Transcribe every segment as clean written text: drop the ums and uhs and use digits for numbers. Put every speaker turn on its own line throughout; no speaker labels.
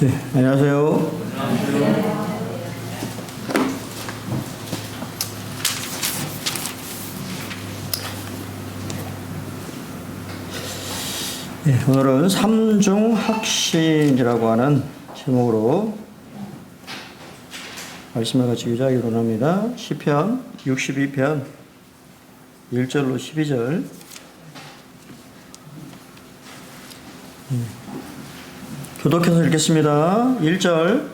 네, 안녕하세요. 네, 오늘은 삼중학신이라고 하는 제목으로 말씀을 같이 유자하기로 합니다. 시편 62편 1절로 12절. 교독해서 읽겠습니다. 1절.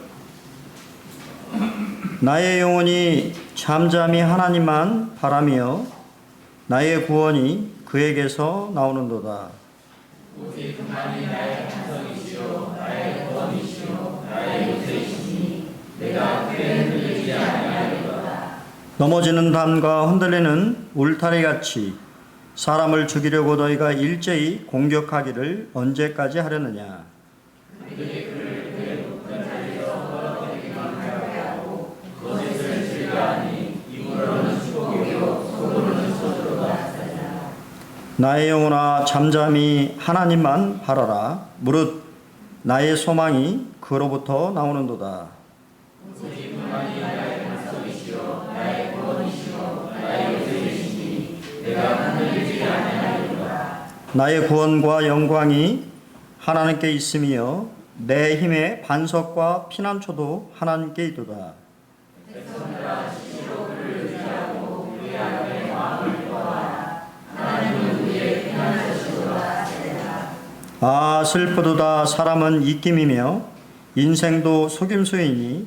나의 영혼이 잠잠히 하나님만 바라며 나의 구원이 그에게서 나오는도다.
오직 그만이 나의 반석이시요 나의 구원이시요 나의 요새이시니 내가 그에 흔들리지 아니하리로다.
넘어지는 담과 흔들리는 울타리같이 사람을 죽이려고 너희가 일제히 공격하기를 언제까지 하려느냐.
그들이 그를 그의 높은 자리에서 떨어뜨리기만 하고 거짓을 즐겨하니 입으로는 축복이요 속으로는 소주로다.
나의 영혼아 잠잠히 하나님만 바라라. 무릇 나의 소망이 그로부터 나오는도다.
오직 그만이 나의 반석이시요 나의 구원이시요 나의 요새이시니 내가 흔들리지 아니하리로다. 나의
구원과 영광이 하나님께 있으며 내 힘의 반석과 피난처도 하나님께 있도다.
백성들아 스스로 그를 의지하고 그의 앞에 마음을 구하라. 하나님은 우리의 피난처시로다.
아 슬프도다. 사람은 입김이며 인생도 속임수이니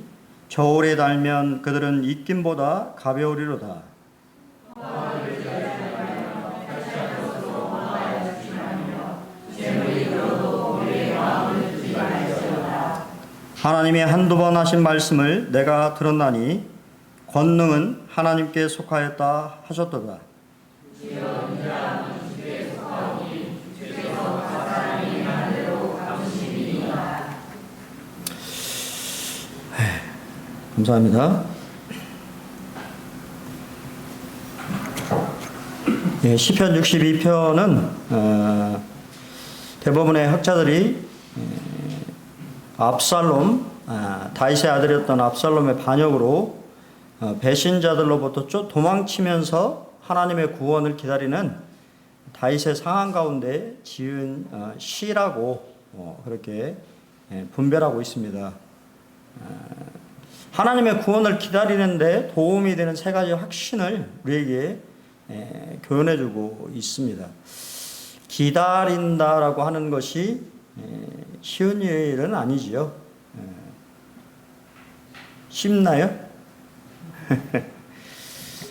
저울에 달면 그들은 입김보다 가벼우리로다. 하나님이 한두 번 하신 말씀을 내가 들었나니 권능은 하나님께 속하였다 하셨도다. 감사합니다. 예, 시편 62편은 대부분의 학자들이 압살롬, 다윗의 아들이었던 압살롬의 반역으로 배신자들로부터 도망치면서 하나님의 구원을 기다리는 다윗의 상황 가운데 지은 시라고 그렇게 분별하고 있습니다. 하나님의 구원을 기다리는데 도움이 되는 세 가지 확신을 우리에게 교훈해주고 있습니다. 기다린다라고 하는 것이 쉬운 일은 아니지요. 쉽나요?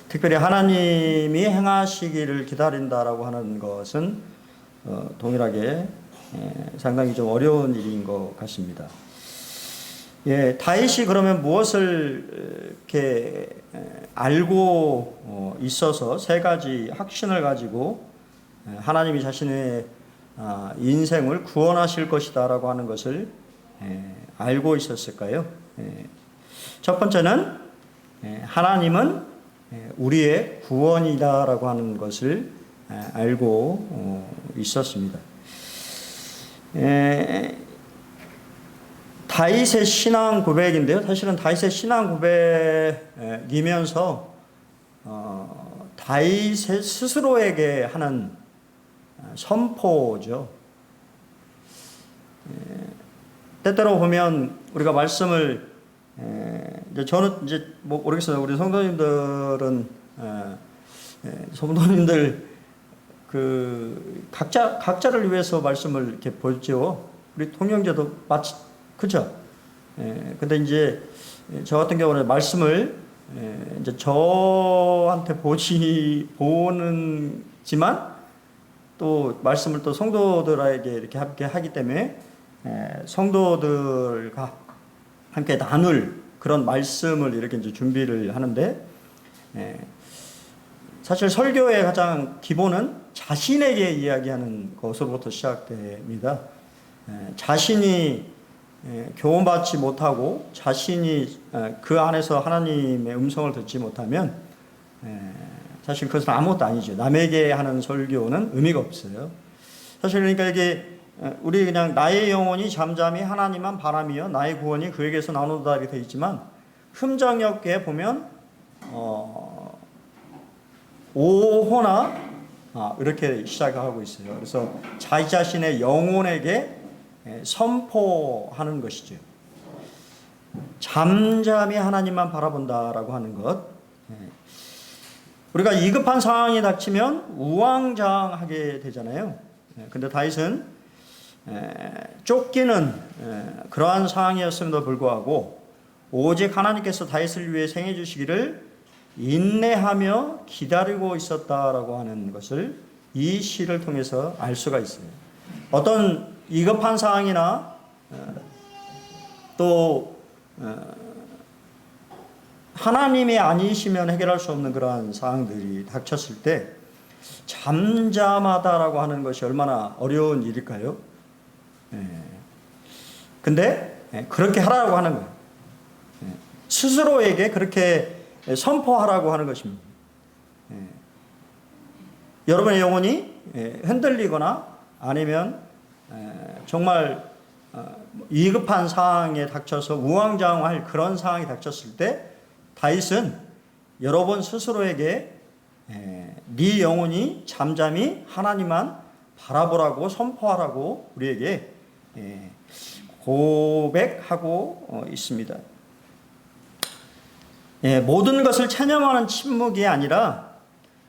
특별히 하나님이 행하시기를 기다린다라고 하는 것은 동일하게 상당히 좀 어려운 일인 것 같습니다. 예, 다윗이 그러면 무엇을 이렇게 알고 있어서 세 가지 확신을 가지고 하나님이 자신의 인생을 구원하실 것이다라고 하는 것을 알고 있었을까요? 첫 번째는 하나님은 우리의 구원이다라고 하는 것을 알고 있었습니다. 다윗의 신앙 고백인데요. 사실은 다윗의 신앙 고백이면서 다윗의 스스로에게 하는 선포죠. 때때로 보면 우리가 말씀을 저는 이제 뭐 모르겠어요. 우리 성도님들은 성도님들 그 각자를 위해서 말씀을 이렇게 보죠. 우리 통영제도 마치 그죠? 근데 이제 저 같은 경우는 말씀을 이제 저한테 보는지만 또 말씀을 또 성도들에게 이렇게 함께 하기 때문에 성도들과 함께 나눌 그런 말씀을 이렇게 이제 준비를 하는데, 사실 설교의 가장 기본은 자신에게 이야기하는 것으로부터 시작됩니다. 자신이 교훈받지 못하고 자신이 그 안에서 하나님의 음성을 듣지 못하면 사실 그것은 아무것도 아니죠. 남에게 하는 설교는 의미가 없어요. 사실 그러니까 이게 우리 그냥 나의 영혼이 잠잠히 하나님만 바라며 나의 구원이 그에게서 나오노다 이렇게 되어 있지만, 흠정역에 보면 오호나 이렇게 시작하고 있어요. 그래서 자기 자신의 영혼에게 선포하는 것이죠. 잠잠히 하나님만 바라본다라고 하는 것. 우리가 위급한 상황이 닥치면 우왕좌왕하게 되잖아요. 근데 다윗은 쫓기는 그러한 상황이었음에도 불구하고 오직 하나님께서 다윗을 위해 생해 주시기를 인내하며 기다리고 있었다라고 하는 것을 이 시를 통해서 알 수가 있어요. 어떤 위급한 상황이나 또 하나님이 아니시면 해결할 수 없는 그러한 상황들이 닥쳤을 때 잠잠하다라고 하는 것이 얼마나 어려운 일일까요? 근데 그렇게 하라고 하는 거예요. 스스로에게 그렇게 선포하라고 하는 것입니다. 여러분의 영혼이 흔들리거나 아니면 정말 위급한 상황에 닥쳐서 우왕좌왕할 그런 상황이 닥쳤을 때 다윗은 여러분 스스로에게 네 영혼이 잠잠히 하나님만 바라보라고 선포하라고 우리에게 고백하고 있습니다. 모든 것을 체념하는 침묵이 아니라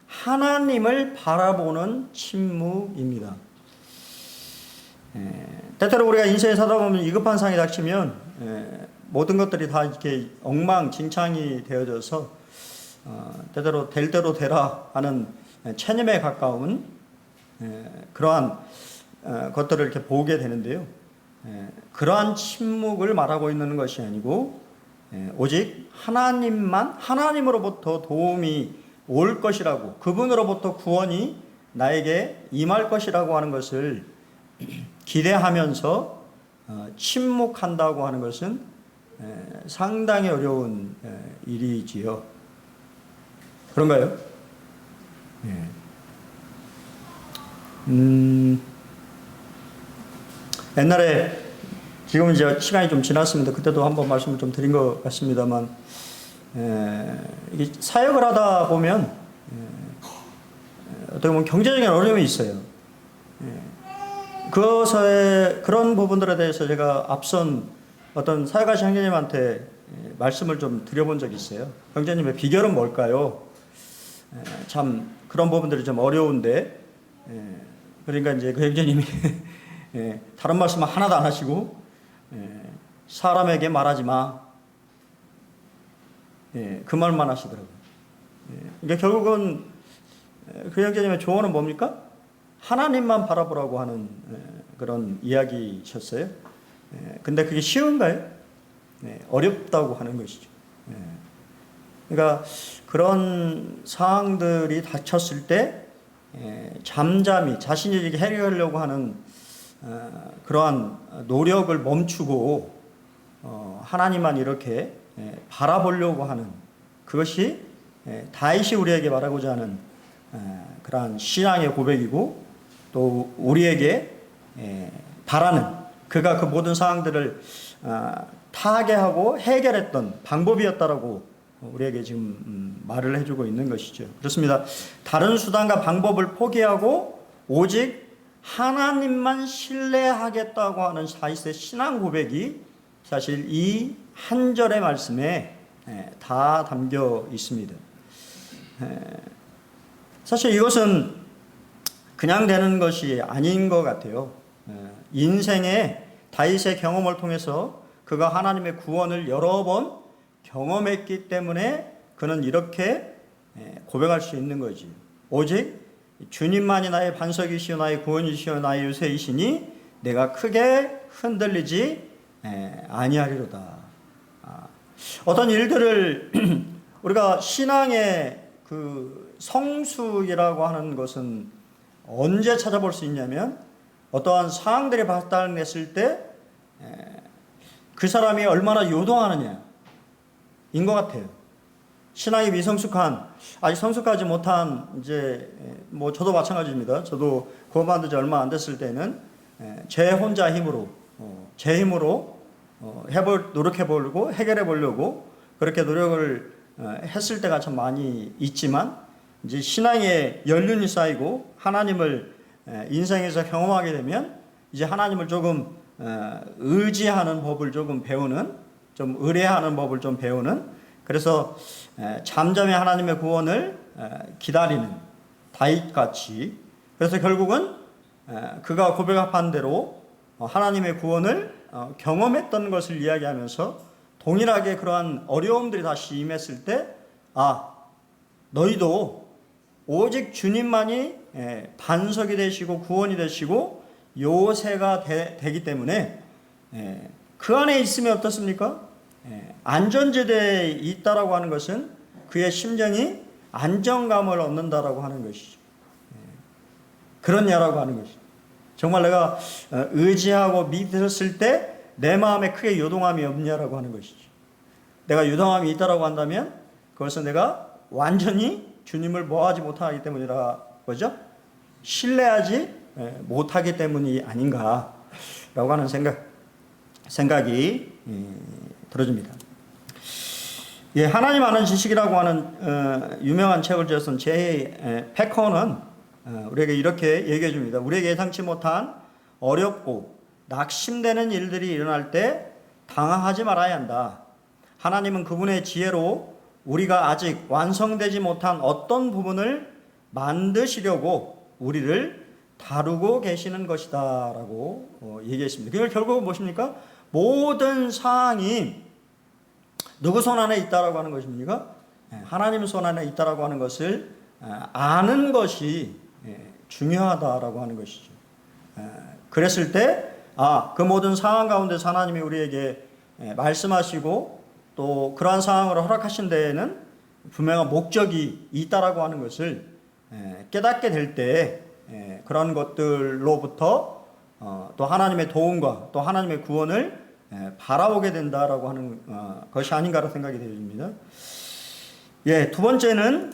하나님을 바라보는 침묵입니다. 때때로 우리가 인생에 살다 보면 위급한 상황이 닥치면 모든 것들이 다 이렇게 엉망진창이 되어져서 때때로 될 대로 되라 하는 체념에 가까운 그러한 것들을 이렇게 보게 되는데요. 그러한 침묵을 말하고 있는 것이 아니고 오직 하나님으로부터 도움이 올 것이라고, 그분으로부터 구원이 나에게 임할 것이라고 하는 것을 기대하면서 침묵한다고 하는 것은 상당히 어려운 일이지요. 그런가요? 옛날에, 지금 이제 시간이 좀 지났습니다. 그때도 한번 말씀을 좀 드린 것 같습니다만, 이게 사역을 하다 보면 어떻게 보면 경제적인 어려움이 있어요. 그런 부분들에 대해서 제가 앞선 어떤 사역하신 형제님한테 말씀을 좀 드려본 적이 있어요. 형제님의 비결은 뭘까요? 참 그런 부분들이 좀 어려운데, 그러니까 이제 그 형제님이 다른 말씀 하나도 안 하시고 사람에게 말하지 마, 그 말만 하시더라고요. 그러니까 결국은 그 형제님의 조언은 뭡니까? 하나님만 바라보라고 하는 그런 이야기셨어요. 근데 그게 쉬운가요? 어렵다고 하는 것이죠. 그러니까 그런 상황들이 닥쳤을 때 잠잠히 자신이 해결하려고 하는 그러한 노력을 멈추고 하나님만 이렇게 바라보려고 하는 그것이 다윗이 우리에게 말하고자 하는 그러한 신앙의 고백이고, 또 우리에게 바라는, 그가 그 모든 상황들을 타개하고 해결했던 방법이었다라고 우리에게 지금 말을 해주고 있는 것이죠. 그렇습니다. 다른 수단과 방법을 포기하고 오직 하나님만 신뢰하겠다고 하는 다윗의 신앙 고백이 사실 이 한 절의 말씀에 다 담겨 있습니다. 사실 이것은 그냥 되는 것이 아닌 것 같아요. 인생의 다윗의 경험을 통해서 그가 하나님의 구원을 여러 번 경험했기 때문에 그는 이렇게 고백할 수 있는 거지. 오직 주님만이 나의 반석이시오 나의 구원이시오 나의 요새이시니 내가 크게 흔들리지 아니하리로다. 어떤 일들을 우리가 신앙의 그 성숙이라고 하는 것은 언제 찾아볼 수 있냐면 어떠한 상황들이 발달했을 때 그 사람이 얼마나 요동하느냐 인 것 같아요. 신앙이 미성숙한, 아직 성숙하지 못한, 이제 뭐 저도 마찬가지입니다. 저도 구원받은 지 얼마 안 됐을 때는 제 혼자 힘으로 제 힘으로 노력해 보려고 해결해 보려고 그렇게 노력을 했을 때가 참 많이 있지만, 이제 신앙의 연륜이 쌓이고 하나님을 인생에서 경험하게 되면 이제 하나님을 조금 의지하는 법을 조금 배우는, 좀 의뢰하는 법을 좀 배우는, 그래서 잠잠히 하나님의 구원을 기다리는 다윗같이, 그래서 결국은 그가 고백한 대로 하나님의 구원을 경험했던 것을 이야기하면서 동일하게 그러한 어려움들이 다시 임했을 때, 너희도 오직 주님만이 반석이 되시고 구원이 되시고 요새가 되기 때문에 그 안에 있으면 어떻습니까? 안전지대에 있다라고 하는 것은 그의 심정이 안정감을 얻는다라고 하는 것이죠. 그렇냐라고 하는 것이죠. 정말 내가 의지하고 믿었을 때 내 마음에 크게 요동함이 없냐라고 하는 것이죠. 내가 요동함이 있다라고 한다면 그것은 내가 완전히 주님을 뭐하지 못하기 때문이라 거죠. 신뢰하지 못하기 때문이 아닌가라고 하는 생각이 들어집니다. 예, 하나님 아는 지식이라고 하는 유명한 책을 지었던 제이 패커는 우리에게 이렇게 얘기해 줍니다. 우리에게 예상치 못한 어렵고 낙심되는 일들이 일어날 때 당황하지 말아야 한다. 하나님은 그분의 지혜로 우리가 아직 완성되지 못한 어떤 부분을 만드시려고 우리를 다루고 계시는 것이다 라고 얘기했습니다. 그걸 결국은 무엇입니까? 모든 사항이 누구 손 안에 있다라고 하는 것입니까? 하나님 손 안에 있다라고 하는 것을 아는 것이 중요하다라고 하는 것이죠. 그랬을 때 그 모든 상황 가운데서 하나님이 우리에게 말씀하시고 또 그러한 상황으로 허락하신 데에는 분명한 목적이 있다라고 하는 것을 깨닫게 될 때 그런 것들로부터 또 하나님의 도움과 또 하나님의 구원을 바라보게 된다라고 하는 것이 아닌가라는 생각이 들립니다. 예, 두 번째는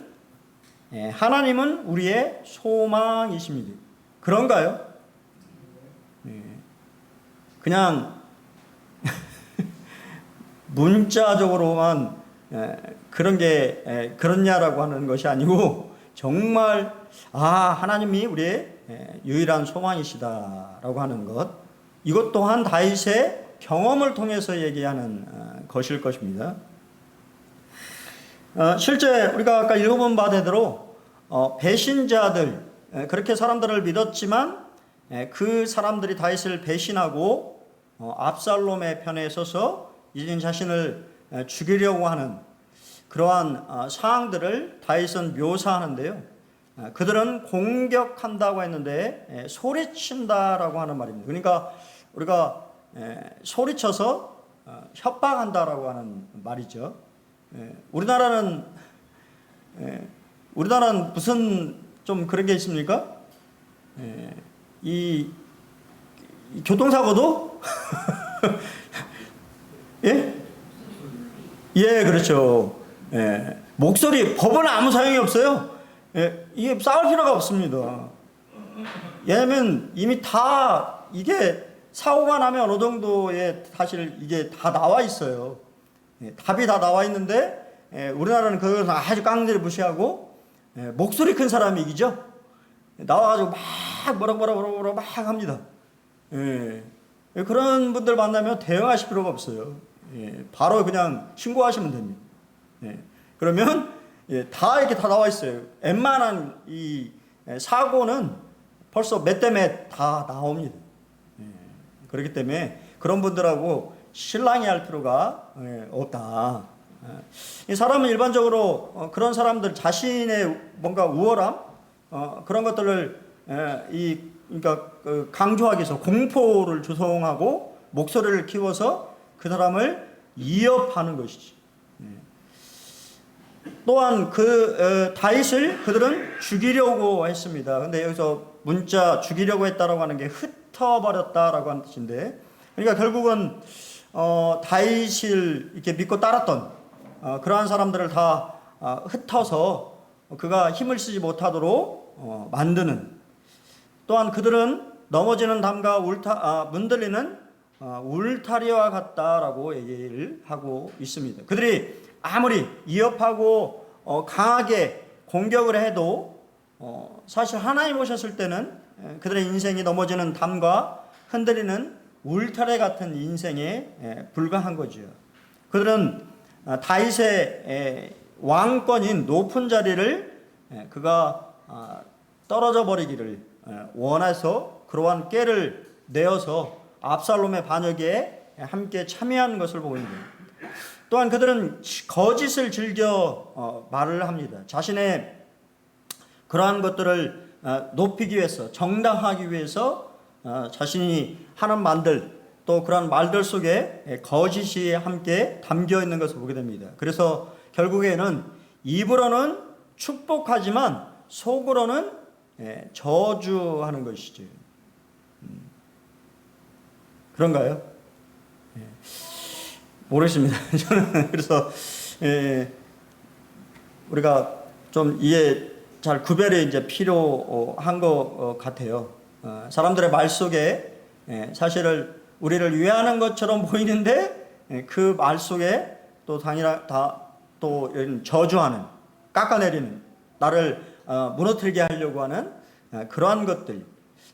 하나님은 우리의 소망이십니다. 그런가요? 그냥 문자적으로만 그런 게 그렇냐라고 하는 것이 아니고 정말 하나님이 우리의 유일한 소망이시다라고 하는 것, 이것 또한 다윗의 경험을 통해서 얘기하는 것일 것입니다. 실제 우리가 아까 읽어본 바대로 배신자들, 그렇게 사람들을 믿었지만 그 사람들이 다윗을 배신하고 압살롬의 편에 서서 이제 자신을 죽이려고 하는 그러한 상황들을 다윗은 묘사하는데요. 그들은 공격한다고 했는데 소리친다라고 하는 말입니다. 그러니까 우리가 소리쳐서 협박한다라고 하는 말이죠. 우리나라는 무슨 좀 그런 게 있습니까? 이 교통사고도 예, 그렇죠. 목소리, 법은 아무 소용이 없어요. 이게 싸울 필요가 없습니다. 왜냐하면 이미 다 이게 사고가 나면 어느 정도의 사실 이게 다 나와 있어요. 답이 다 나와 있는데 우리나라는 그걸 아주 깡들이 무시하고 목소리 큰 사람이 이기죠. 나와가지고 막 뭐라고 막 합니다. 그런 분들 만나면 대응하실 필요가 없어요. 바로 그냥 신고하시면 됩니다. 그러면 다 이렇게 다 나와 있어요. 웬만한 이 사고는 벌써 몇 대 몇 다 나옵니다. 그렇기 때문에 그런 분들하고 실랑이 할 필요가 없다. 이 사람은 일반적으로 그런 사람들 자신의 뭔가 우월함, 그런 것들을 그러니까 강조하기 위해서 공포를 조성하고 목소리를 키워서 그 사람을 위협하는 것이지. 또한 그 다윗을 그들은 죽이려고 했습니다. 근데 여기서 문자 죽이려고 했다라고 하는 게 흩어버렸다라고 하는 뜻인데, 그러니까 결국은 다윗을 이렇게 믿고 따랐던 그러한 사람들을 다 흩어서 그가 힘을 쓰지 못하도록 만드는, 또한 그들은 넘어지는 담과 문들리는 울타리와 같다라고 얘기를 하고 있습니다. 그들이 아무리 위협하고 강하게 공격을 해도 사실 하나님 오셨을 때는 그들의 인생이 넘어지는 담과 흔들리는 울타리 같은 인생에 불과한 거죠. 그들은 다윗의 왕권인 높은 자리를 그가 떨어져 버리기를 원해서 그러한 꾀를 내어서 압살롬의 반역에 함께 참여한 것을 보고 있는 거예요. 또한 그들은 거짓을 즐겨 말을 합니다. 자신의 그러한 것들을 높이기 위해서, 정당하기 위해서 자신이 하는 말들, 또 그러한 말들 속에 거짓이 함께 담겨 있는 것을 보게 됩니다. 그래서 결국에는 입으로는 축복하지만 속으로는 저주하는 것이죠. 그런가요? 모르겠습니다. 저는 그래서 우리가 좀 이해 잘 구별이 이제 필요한 것 같아요. 사람들의 말 속에 사실을 우리를 위하는 것처럼 보이는데 그 말 속에 또 또 저주하는, 깎아내리는, 나를 무너뜨리게 하려고 하는 그러한 것들.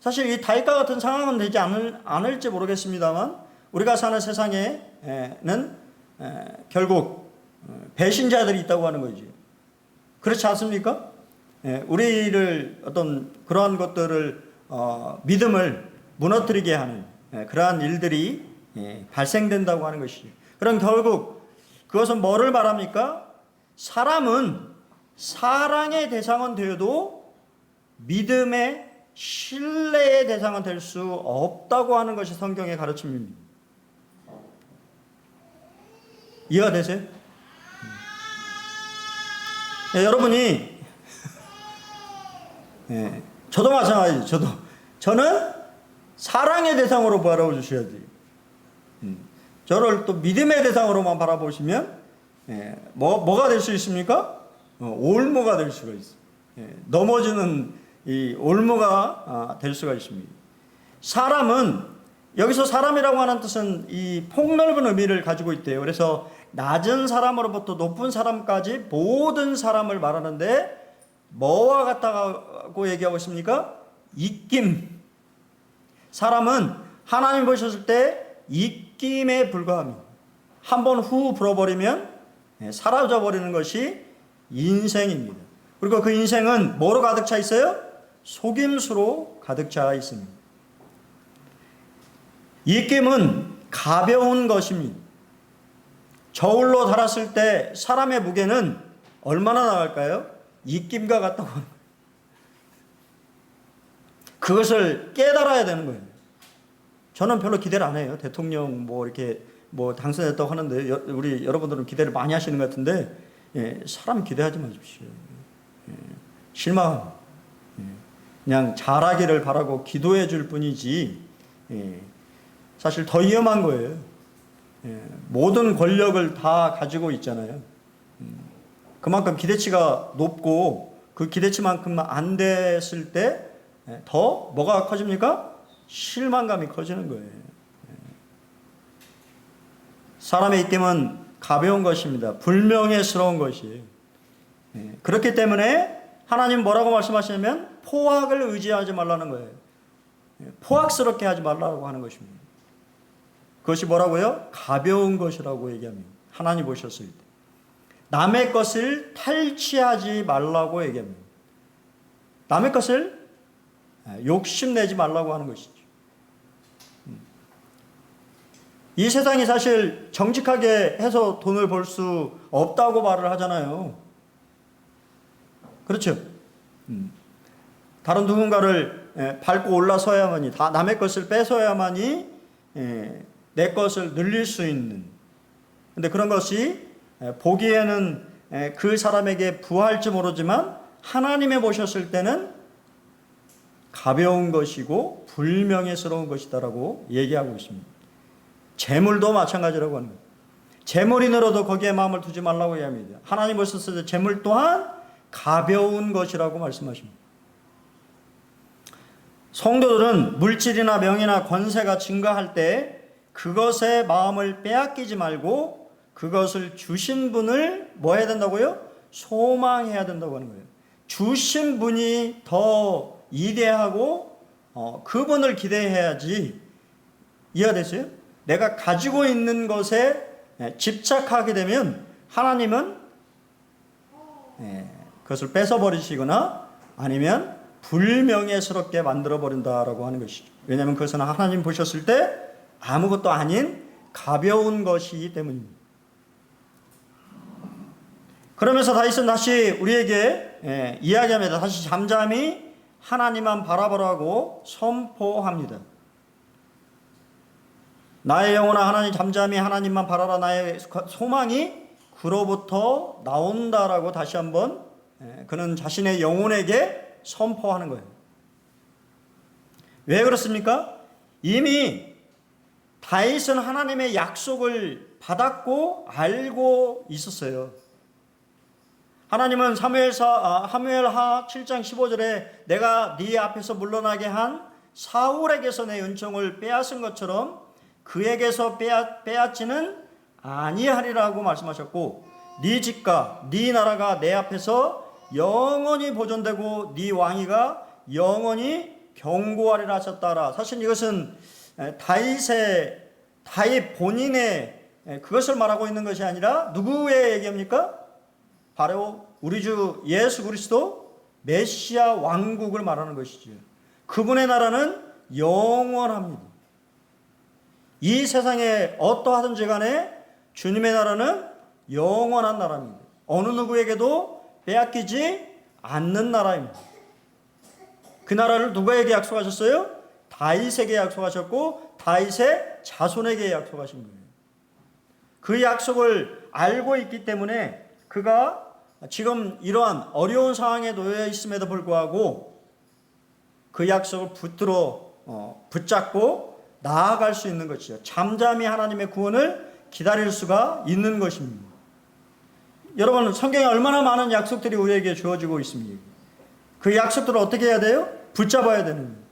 사실 이 다윗과 같은 상황은 되지 않을지 모르겠습니다만, 우리가 사는 세상에는 결국 배신자들이 있다고 하는 거죠. 그렇지 않습니까? 우리를 어떤 그러한 것들을 믿음을 무너뜨리게 하는 그러한 일들이 발생된다고 하는 것이죠. 그럼 결국 그것은 뭐를 말합니까? 사람은 사랑의 대상은 되어도 믿음의 신뢰의 대상은 될 수 없다고 하는 것이 성경의 가르침입니다. 이해가 되세요? 여러분이 저도 마찬가지죠. 저는 사랑의 대상으로 바라보셔야 돼요. 저를 또 믿음의 대상으로만 바라보시면 뭐가 될 수 있습니까? 올무가 될 수가 있어요. 넘어지는 이 올무가 될 수가 있습니다. 사람은, 여기서 사람이라고 하는 뜻은 이 폭넓은 의미를 가지고 있대요. 그래서 낮은 사람으로부터 높은 사람까지 모든 사람을 말하는데 뭐와 같다고 얘기하고 있습니까? 입김. 사람은 하나님 보셨을 때 입김에 불과합니다. 한번 후 불어버리면 사라져버리는 것이 인생입니다. 그리고 그 인생은 뭐로 가득 차 있어요? 속임수로 가득 차 있습니다. 입김은 가벼운 것입니다. 저울로 달았을 때 사람의 무게는 얼마나 나갈까요? 입김과 같다고 합니다. 그것을 깨달아야 되는 거예요. 저는 별로 기대를 안 해요. 대통령 이렇게 당선됐다고 하는데 우리 여러분들은 기대를 많이 하시는 것 같은데 사람 기대하지 마십시오. 실망. 그냥 잘하기를 바라고 기도해 줄 뿐이지 사실 더 위험한 거예요. 모든 권력을 다 가지고 있잖아요. 그만큼 기대치가 높고 그 기대치만큼 안 됐을 때 더 뭐가 커집니까? 실망감이 커지는 거예요. 사람의 입김은 가벼운 것입니다. 불명예스러운 것이에요. 그렇기 때문에 하나님 뭐라고 말씀하시냐면 포악을 의지하지 말라는 거예요. 포악스럽게 하지 말라고 하는 것입니다. 그것이 뭐라고요? 가벼운 것이라고 얘기합니다. 하나님 보셨을 때. 남의 것을 탈취하지 말라고 얘기합니다. 남의 것을 욕심내지 말라고 하는 것이죠. 이 세상이 사실 정직하게 해서 돈을 벌 수 없다고 말을 하잖아요. 그렇죠? 다른 누군가를 밟고 올라서야만이, 다 남의 것을 뺏어야만이 내 것을 늘릴 수 있는. 근데 그런 것이 보기에는 그 사람에게 부할지 모르지만 하나님이 보셨을 때는 가벼운 것이고 불명예스러운 것이다라고 얘기하고 있습니다. 재물도 마찬가지라고 하는 거예요. 재물이 늘어도 거기에 마음을 두지 말라고 얘기합니다. 하나님 보셨을 때 재물 또한 가벼운 것이라고 말씀하십니다. 성도들은 물질이나 명예나 권세가 증가할 때 그것에 마음을 빼앗기지 말고 그것을 주신 분을 뭐 해야 된다고요? 소망해야 된다고 하는 거예요. 주신 분이 더 이대하고 그분을 기대해야지. 이해가 됐어요? 내가 가지고 있는 것에 집착하게 되면 하나님은 그것을 뺏어버리시거나 아니면 불명예스럽게 만들어버린다라고 하는 것이죠. 왜냐하면 그것은 하나님 보셨을 때 아무것도 아닌 가벼운 것이기 때문입니다. 그러면서 다윗은 다시 우리에게 이야기합니다. 다시 잠잠히 하나님만 바라보라고 선포합니다. 나의 영혼아 하나님 잠잠히 하나님만 바라라. 나의 소망이 그로부터 나온다라고 다시 한번 그는 자신의 영혼에게 선포하는 거예요. 왜 그렇습니까? 이미 다윗은 하나님의 약속을 받았고 알고 있었어요. 하나님은 사무엘하 7장 15절에 내가 네 앞에서 물러나게 한 사울에게서 내 은총을 빼앗은 것처럼 그에게서 빼앗지는 아니하리라고 말씀하셨고 네 집과 네 나라가 내 앞에서 영원히 보존되고 네 왕위가 영원히 견고하리라 하셨다라. 사실 이것은 다윗 본인의 그것을 말하고 있는 것이 아니라 누구의 얘기입니까? 바로 우리 주 예수 그리스도 메시아 왕국을 말하는 것이죠. 그분의 나라는 영원합니다. 이 세상에 어떠하든지 간에 주님의 나라는 영원한 나라입니다. 어느 누구에게도 빼앗기지 않는 나라입니다. 그 나라를 누구에게 약속하셨어요? 다윗에게 약속하셨고 다윗의 자손에게 약속하신 거예요. 그 약속을 알고 있기 때문에 그가 지금 이러한 어려운 상황에 놓여 있음에도 불구하고 그 약속을 붙잡고 나아갈 수 있는 것이죠. 잠잠히 하나님의 구원을 기다릴 수가 있는 것입니다. 여러분, 성경에 얼마나 많은 약속들이 우리에게 주어지고 있습니까? 그 약속들을 어떻게 해야 돼요? 붙잡아야 되는 거예요.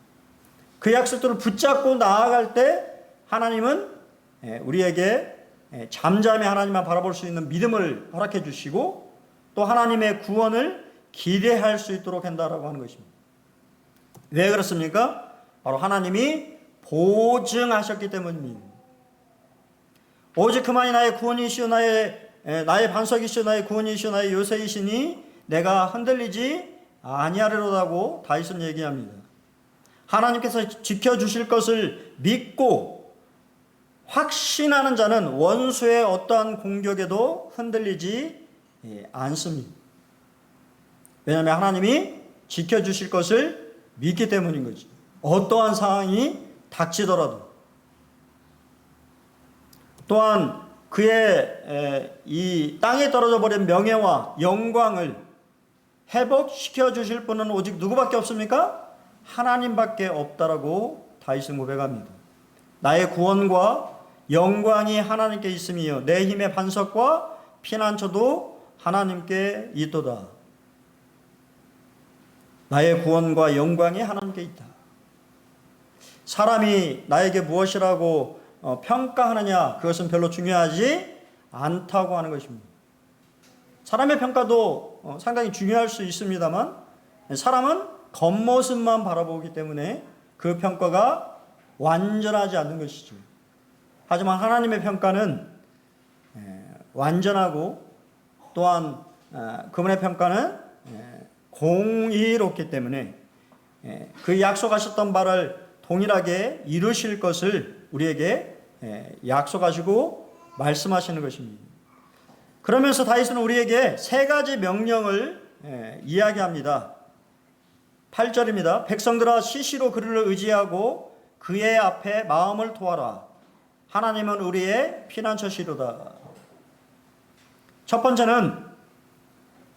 그 약속들을 붙잡고 나아갈 때 하나님은 우리에게 잠잠히 하나님만 바라볼 수 있는 믿음을 허락해 주시고 또 하나님의 구원을 기대할 수 있도록 한다라고 하는 것입니다. 왜 그렇습니까? 바로 하나님이 보증하셨기 때문입니다. 오직 그만이 나의 구원이시오 나의 반석이시오 나의 구원이시오 나의 요새이시니 내가 흔들리지 아니하리로다고 다윗은 얘기합니다. 하나님께서 지켜주실 것을 믿고 확신하는 자는 원수의 어떠한 공격에도 흔들리지 않습니다. 왜냐하면 하나님이 지켜주실 것을 믿기 때문인 거죠. 어떠한 상황이 닥치더라도. 또한 그의 이 땅에 떨어져 버린 명예와 영광을 회복시켜 주실 분은 오직 누구밖에 없습니까? 하나님밖에 없다라고 다윗은 고백합니다. 나의 구원과 영광이 하나님께 있음이요 내 힘의 반석과 피난처도 하나님께 있도다. 나의 구원과 영광이 하나님께 있다. 사람이 나에게 무엇이라고 평가하느냐 그것은 별로 중요하지 않다고 하는 것입니다. 사람의 평가도 상당히 중요할 수 있습니다만 사람은 겉모습만 바라보기 때문에 그 평가가 완전하지 않는 것이죠. 하지만 하나님의 평가는 완전하고 또한 그분의 평가는 공의롭기 때문에 그 약속하셨던 바를 동일하게 이루실 것을 우리에게 약속하시고 말씀하시는 것입니다. 그러면서 다윗은 우리에게 세 가지 명령을 이야기합니다. 8절입니다. 백성들아 시시로 그를 의지하고 그의 앞에 마음을 토하라. 하나님은 우리의 피난처시로다. 첫 번째는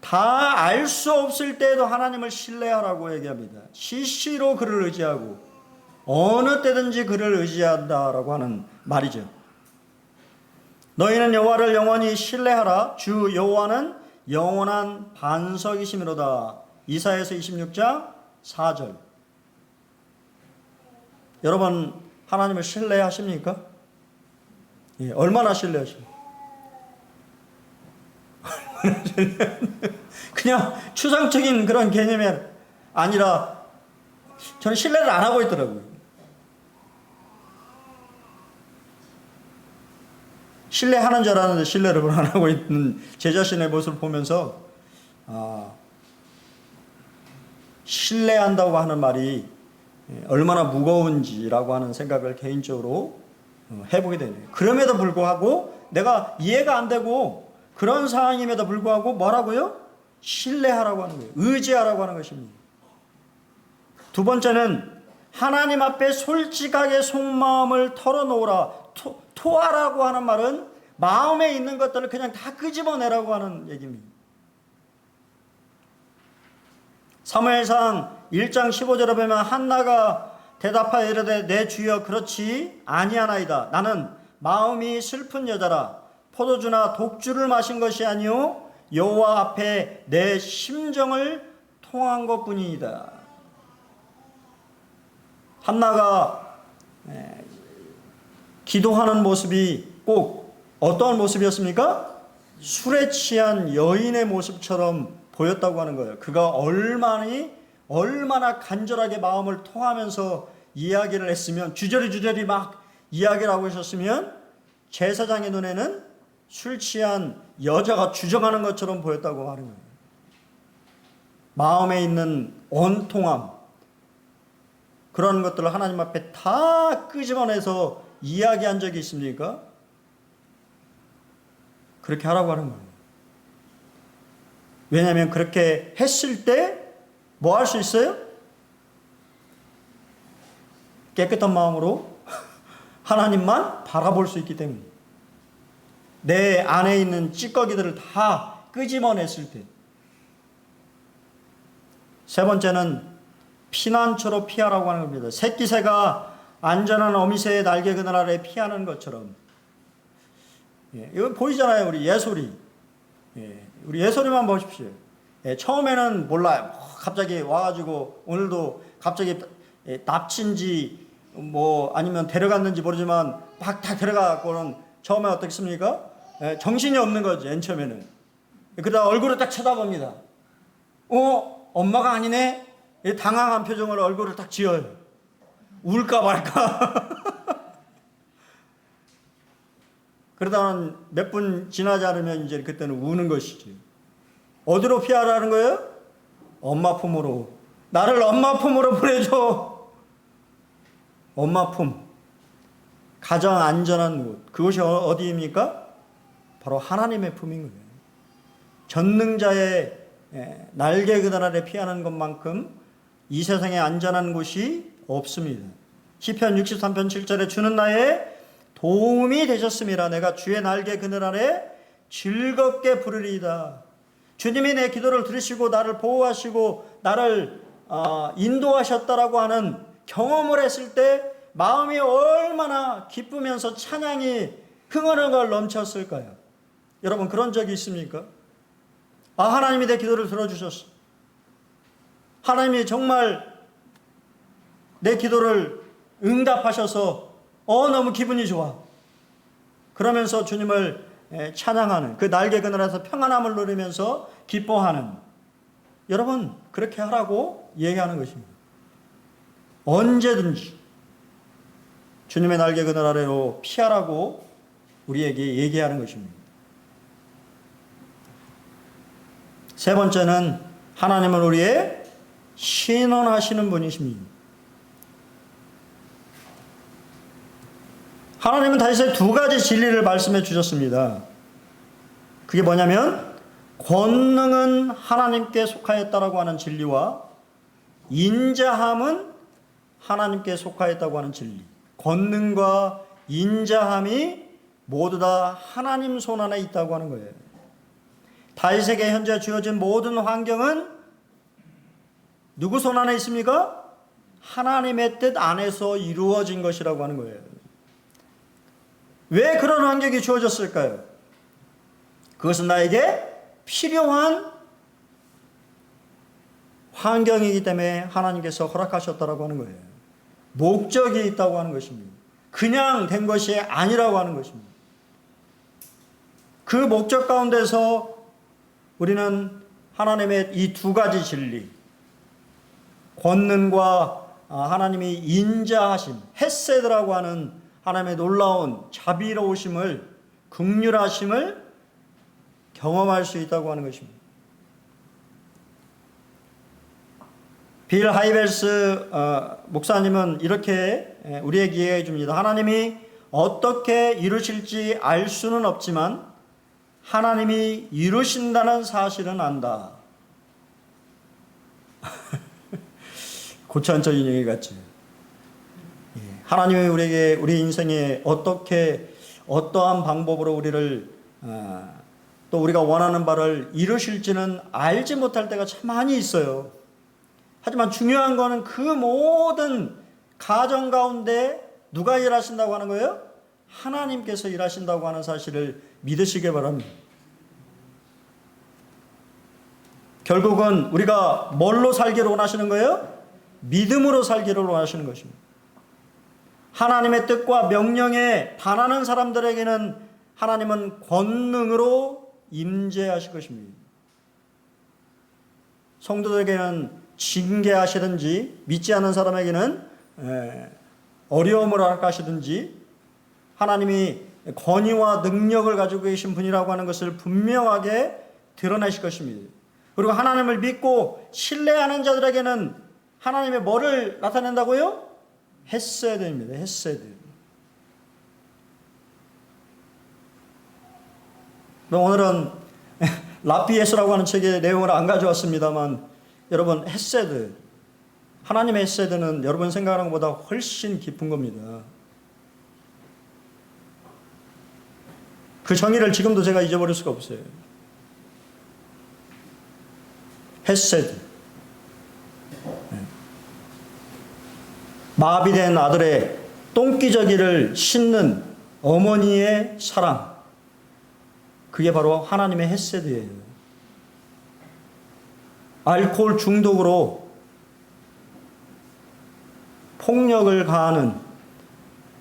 다 알 수 없을 때에도 하나님을 신뢰하라고 얘기합니다. 시시로 그를 의지하고 어느 때든지 그를 의지한다라고 하는 말이죠. 너희는 여호와를 영원히 신뢰하라. 주 여호와는 영원한 반석이심이로다. 이사야서 26장 4절. 여러분 하나님을 신뢰하십니까? 예, 얼마나 신뢰하십니까? 그냥 추상적인 그런 개념이 아니라 저는 신뢰를 안 하고 있더라고요. 신뢰하는 줄 알았는데 신뢰를 안 하고 있는 제 자신의 모습을 보면서 신뢰한다고 하는 말이 얼마나 무거운지라고 하는 생각을 개인적으로 해보게 되네요. 그럼에도 불구하고 내가 이해가 안 되고 그런 상황임에도 불구하고 뭐라고요? 신뢰하라고 하는 거예요. 의지하라고 하는 것입니다. 두 번째는 하나님 앞에 솔직하게 속마음을 털어놓으라. 토하라고 하는 말은 마음에 있는 것들을 그냥 다 끄집어내라고 하는 얘기입니다. 사무엘상 1장 15절에 보면 한나가 대답하여 이르되 내 주여 그렇지 아니하나이다. 나는 마음이 슬픈 여자라. 포도주나 독주를 마신 것이 아니요 여호와 앞에 내 심정을 통한 것뿐이다. 한나가 기도하는 모습이 꼭 어떤 모습이었습니까? 술에 취한 여인의 모습처럼 보였다고 하는 거예요. 그가 얼마나 간절하게 마음을 통하면서 이야기를 했으면 주저리 막 이야기를 하고 있었으면 제사장의 눈에는 술 취한 여자가 주정하는 것처럼 보였다고 하는 거예요. 마음에 있는 온통함 그런 것들을 하나님 앞에 다 끄집어내서 이야기한 적이 있습니까? 그렇게 하라고 하는 거예요. 왜냐하면 그렇게 했을 때 뭐 할 수 있어요? 깨끗한 마음으로 하나님만 바라볼 수 있기 때문에 내 안에 있는 찌꺼기들을 다 끄집어냈을 때. 세 번째는 피난처로 피하라고 하는 겁니다. 새끼새가 안전한 어미새의 날개 그늘 아래 피하는 것처럼. 이거 보이잖아요. 우리 예솔이. 우리 예솔이만 보십시오. 처음에는 몰라요. 갑자기 와가지고 오늘도 갑자기 납치인지 뭐 아니면 데려갔는지 모르지만 막 다 데려가고는 처음에 어떻습니까? 정신이 없는 거죠. 맨 처음에는. 그러다 얼굴을 딱 쳐다봅니다. 엄마가 아니네? 당황한 표정으로 얼굴을 딱 지어요. 울까 말까. 그러다가 몇 분 지나지 않으면 이제 그때는 우는 것이죠. 어디로 피하라는 거예요? 엄마 품으로. 나를 엄마 품으로 보내줘. 엄마 품. 가장 안전한 곳. 그곳이 어디입니까? 바로 하나님의 품인 거예요. 전능자의 날개 그늘 아래 피하는 것만큼 이 세상에 안전한 곳이 없습니다. 시편 63편 7절에 주는 나의 도움이 되셨음이라. 내가 주의 날개 그늘 아래 즐겁게 부르리이다. 주님이 내 기도를 들으시고 나를 보호하시고 나를 인도하셨다라고 하는 경험을 했을 때 마음이 얼마나 기쁘면서 찬양이 흥얼흥얼 넘쳤을까요? 여러분 그런 적이 있습니까? 하나님이 내 기도를 들어주셨어. 하나님이 정말 내 기도를 응답하셔서 너무 기분이 좋아. 그러면서 주님을 찬양하는 그 날개 그늘에서 평안함을 누리면서 기뻐하는 여러분 그렇게 하라고 얘기하는 것입니다. 언제든지 주님의 날개 그늘 아래로 피하라고 우리에게 얘기하는 것입니다. 세 번째는 하나님은 우리의 신원하시는 분이십니다. 하나님은 다윗에 두 가지 진리를 말씀해 주셨습니다. 그게 뭐냐면 권능은 하나님께 속하였다라고 하는 진리와 인자함은 하나님께 속하였다고 하는 진리. 권능과 인자함이 모두 다 하나님 손 안에 있다고 하는 거예요. 다윗에게 현재 주어진 모든 환경은 누구 손 안에 있습니까? 하나님의 뜻 안에서 이루어진 것이라고 하는 거예요. 왜 그런 환경이 주어졌을까요? 그것은 나에게 필요한 환경이기 때문에 하나님께서 허락하셨다라고 하는 거예요. 목적이 있다고 하는 것입니다. 그냥 된 것이 아니라고 하는 것입니다. 그 목적 가운데서 우리는 하나님의 이 두 가지 진리, 권능과 하나님이 인자하심, 헤세드라고 하는 하나님의 놀라운 자비로우심을, 긍휼하심을 경험할 수 있다고 하는 것입니다. 빌 하이벨스 목사님은 이렇게 우리에게 이야기해 줍니다. 하나님이 어떻게 이루실지 알 수는 없지만 하나님이 이루신다는 사실은 안다. 고차원적인 얘기 같죠. 하나님이 우리에게 우리 인생에 어떻게 어떠한 방법으로 우리를 또 우리가 원하는 바를 이루실지는 알지 못할 때가 참 많이 있어요. 하지만 중요한 거는 그 모든 가정 가운데 누가 일하신다고 하는 거예요? 하나님께서 일하신다고 하는 사실을 믿으시기 바랍니다. 결국은 우리가 뭘로 살기를 원하시는 거예요? 믿음으로 살기를 원하시는 것입니다. 하나님의 뜻과 명령에 반하는 사람들에게는 하나님은 권능으로 임재하실 것입니다. 성도들에게는 징계하시든지 믿지 않는 사람에게는 어려움을 허락하시든지 하나님이 권위와 능력을 가지고 계신 분이라고 하는 것을 분명하게 드러내실 것입니다. 그리고 하나님을 믿고 신뢰하는 자들에게는 하나님의 뭐를 나타낸다고요? 헤세드입니다. 헤세드. 오늘은 라피에스라고 하는 책의 내용을 안 가져왔습니다만 여러분 헤세드, 하나님의 헤세드는 여러분 생각하는 것보다 훨씬 깊은 겁니다. 그 정의를 지금도 제가 잊어버릴 수가 없어요. 헤세드. 마비된 아들의 똥기저귀를 씻는 어머니의 사랑, 그게 바로 하나님의 헤세드예요. 알코올 중독으로 폭력을 가하는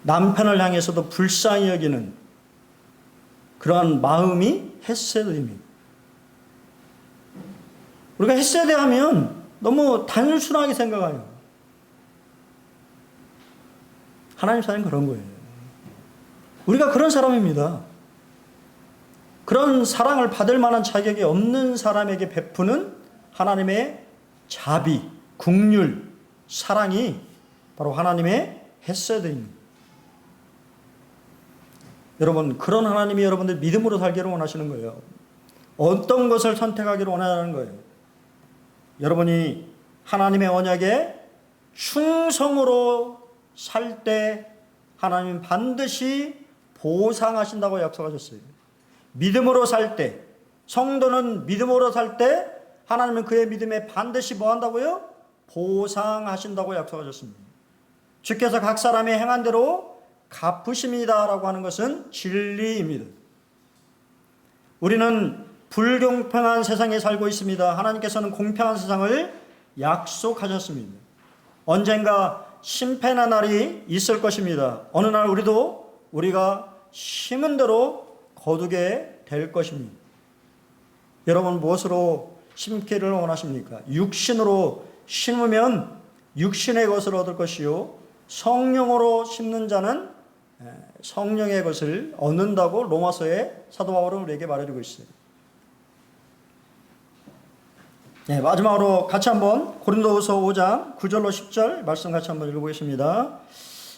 남편을 향해서도 불쌍히 여기는 그러한 마음이 헤세드입니다. 우리가 헤세드 하면 너무 단순하게 생각해요. 하나님 사람은 그런 거예요. 우리가 그런 사람입니다. 그런 사랑을 받을 만한 자격이 없는 사람에게 베푸는 하나님의 자비, 긍휼, 사랑이 바로 하나님의 헤세드입니다. 여러분, 그런 하나님이 여러분들 믿음으로 살기를 원하시는 거예요. 어떤 것을 선택하기를 원하는 거예요. 여러분이 하나님의 언약에 충성으로 살 때 하나님은 반드시 보상하신다고 약속하셨어요. 믿음으로 살 때, 성도는 믿음으로 살 때 하나님은 그의 믿음에 반드시 뭐 한다고요? 보상하신다고 약속하셨습니다. 주께서 각 사람이 행한 대로 갚으십니다라고 하는 것은 진리입니다. 우리는 불공평한 세상에 살고 있습니다. 하나님께서는 공평한 세상을 약속하셨습니다. 언젠가 심판의 날이 있을 것입니다. 어느 날 우리가 심은 대로 거두게 될 것입니다. 여러분 무엇으로 심기를 원하십니까? 육신으로 심으면 육신의 것을 얻을 것이요 성령으로 심는 자는 성령의 것을 얻는다고 로마서의 사도 바울은 우리에게 말해주고 있어요. 네, 마지막으로 같이 한번 고린도후서 5장 9절로 10절 말씀 같이 한번 읽어보겠습니다.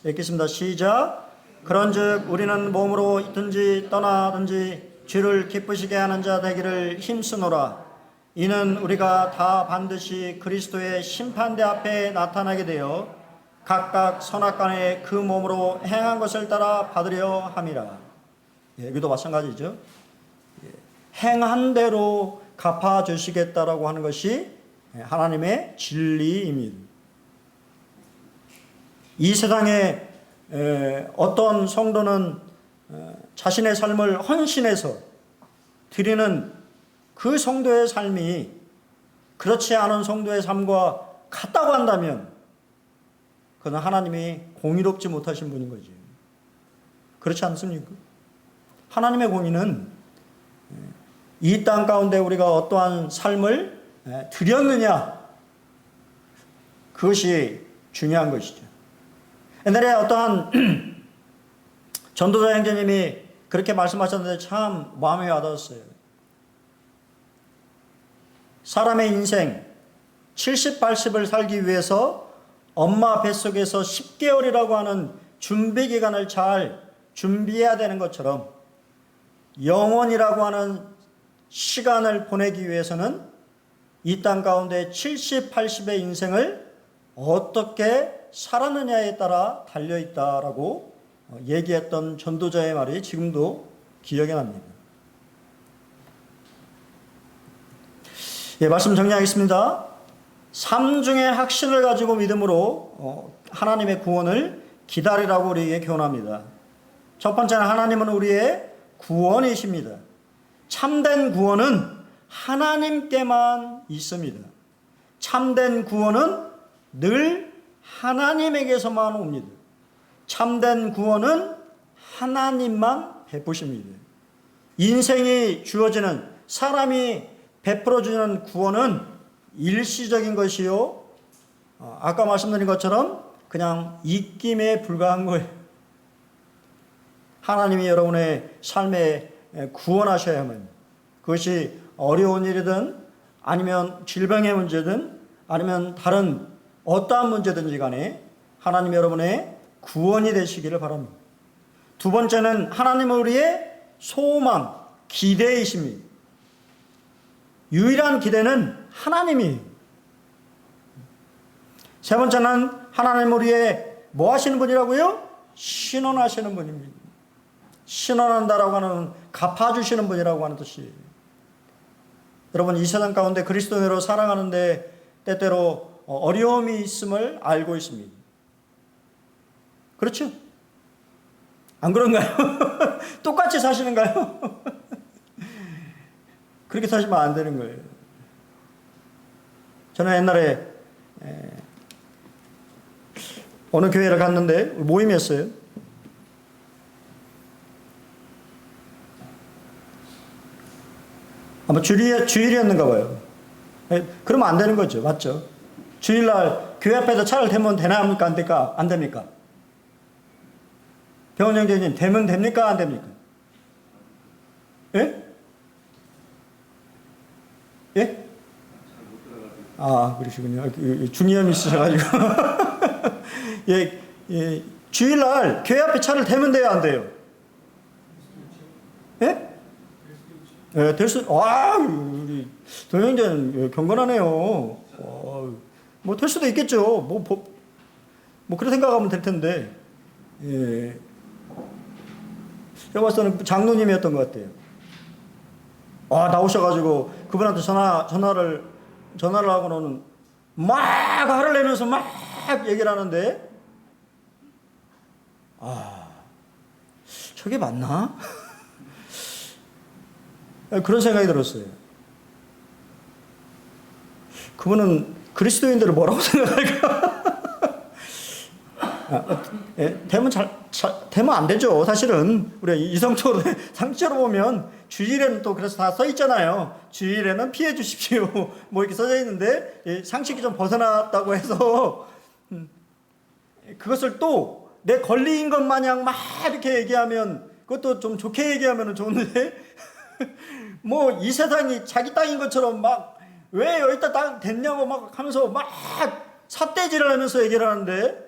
읽겠습니다. 시작. 그런즉 우리는 몸으로 있든지 떠나든지 주를 기쁘시게 하는 자 되기를 힘쓰노라. 이는 우리가 다 반드시 그리스도의 심판대 앞에 나타나게 되어 각각 선악간에 그 몸으로 행한 것을 따라 받으려 함이라. 예, 여기도 마찬가지죠. 행한 대로 갚아주시겠다라고 하는 것이 하나님의 진리입니다. 이 세상에 어떤 성도는 자신의 삶을 헌신해서 드리는 그 성도의 삶이 그렇지 않은 성도의 삶과 같다고 한다면 그는 하나님이 공의롭지 못하신 분인 거지. 그렇지 않습니까? 하나님의 공의는 이 땅 가운데 우리가 어떠한 삶을 드렸느냐, 그것이 중요한 것이죠. 옛날에 어떠한 전도자 형제님이 그렇게 말씀하셨는데 참 마음에 와닿았어요. 사람의 인생 70, 80을 살기 위해서 엄마 뱃속에서 10개월이라고 하는 준비 기간을 잘 준비해야 되는 것처럼 영원이라고 하는 시간을 보내기 위해서는 이 땅 가운데 70, 80의 인생을 어떻게 살았느냐에 따라 달려있다라고 얘기했던 전도자의 말이 지금도 기억에 납니다. 예, 말씀 정리하겠습니다. 삶 중에 확신을 가지고 믿음으로 하나님의 구원을 기다리라고 우리에게 교훈합니다. 첫 번째는 하나님은 우리의 구원이십니다. 참된 구원은 하나님께만 있습니다. 참된 구원은 늘 하나님에게서만 옵니다. 참된 구원은 하나님만 베푸십니다. 인생이 주어지는, 사람이 베풀어주는 구원은 일시적인 것이요, 아까 말씀드린 것처럼 그냥 입김에 불과한 거예요. 하나님이 여러분의 삶에 구원하셔야만, 그것이 어려운 일이든 아니면 질병의 문제든 아니면 다른 어떠한 문제든지 간에 하나님 여러분의 구원이 되시기를 바랍니다. 두 번째는 하나님은 우리의 소망, 기대이십니다. 유일한 기대는 하나님이. 세 번째는 하나님 우리의 뭐 하시는 분이라고요? 신원하시는 분입니다. 신원한다라고 하는, 갚아주시는 분이라고 하는 뜻이에요. 여러분, 이 세상 가운데 그리스도인으로 살아가는데 때때로 어려움이 있음을 알고 있습니다. 그렇죠? 안 그런가요? 똑같이 사시는가요? 그렇게 사시면 안 되는 거예요. 저는 옛날에 어느 교회를 갔는데 모임이었어요. 아마 주일이었는가 봐요. 그러면 안 되는 거죠. 맞죠? 주일날 교회 앞에서 차를 대면 되나 합니까? 안 될까? 안 됩니까? 병원 형제님, 되면 됩니까? 안 됩니까? 예? 예? 아, 그러시군요. 중이염이 있으셔가지고. 예, 예, 주일날 교회 앞에 차를 대면 돼요? 안 돼요? 예? 예, 될 수, 우리 동영자는 경건하네요. 뭐, 될 수도 있겠죠. 뭐, 그렇게 생각하면 될 텐데. 예. 제가 봤을 때는 장로님이었던 것 같아요. 나오셔가지고, 그분한테 전화를 하고는 막 화를 내면서 막 얘기를 하는데, 저게 맞나? 그런 생각이 들었어요. 그분은 그리스도인들을 뭐라고 생각할까? 되면 안 되죠. 사실은 우리 이성적으로 상식적으로 보면 주일에는 또 그래서 다 써 있잖아요. 주일에는 피해 주십시오. 뭐 이렇게 써져 있는데 상식이 좀 벗어났다고 해서 그것을 또 내 권리인 것 마냥 막 이렇게 얘기하면, 그것도 좀 좋게 얘기하면 좋은데 뭐 이 세상이 자기 땅인 것처럼 막 왜 여기다 땅 됐냐고 막 하면서 막 삿대질을 하면서 얘기를 하는데,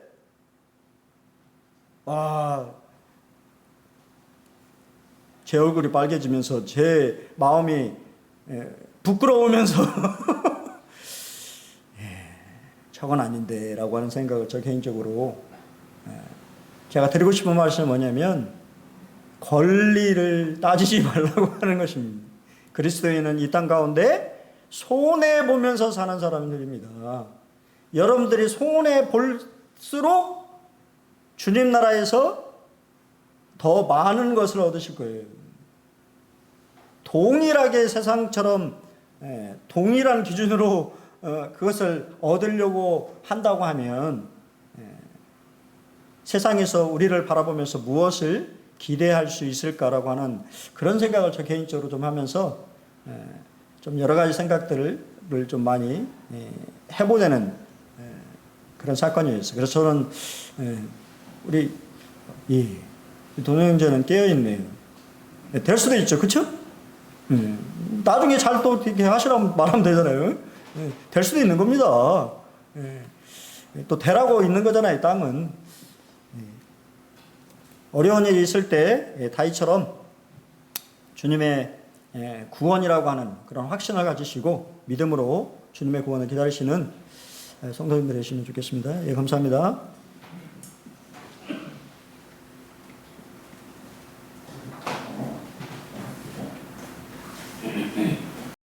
제 얼굴이 빨개지면서 제 마음이 부끄러우면서 저건 아닌데 라고 하는 생각을 저 개인적으로, 제가 드리고 싶은 말씀은 뭐냐면 권리를 따지지 말라고 하는 것입니다. 그리스도인은 이 땅 가운데 손해 보면서 사는 사람들입니다. 여러분들이 손해 볼수록 주님 나라에서 더 많은 것을 얻으실 거예요. 동일하게 세상처럼 동일한 기준으로 그것을 얻으려고 한다고 하면 세상에서 우리를 바라보면서 무엇을 기대할 수 있을까라고 하는 그런 생각을 저 개인적으로 좀 하면서 좀 여러 가지 생각들을 좀 많이 해보려는 그런 사건이었어요. 그래서 저는 우리 동영자는 깨어있네요. 될 수도 있죠. 그쵸? 나중에 잘 또 이렇게 하시라고 말하면 되잖아요. 될 수도 있는 겁니다. 또 되라고 있는 거잖아요. 땅은. 어려운 일이 있을 때 다윗처럼 주님의 구원이라고 하는 그런 확신을 가지시고 믿음으로 주님의 구원을 기다리시는 성도님들이 되시면 좋겠습니다. 예, 감사합니다.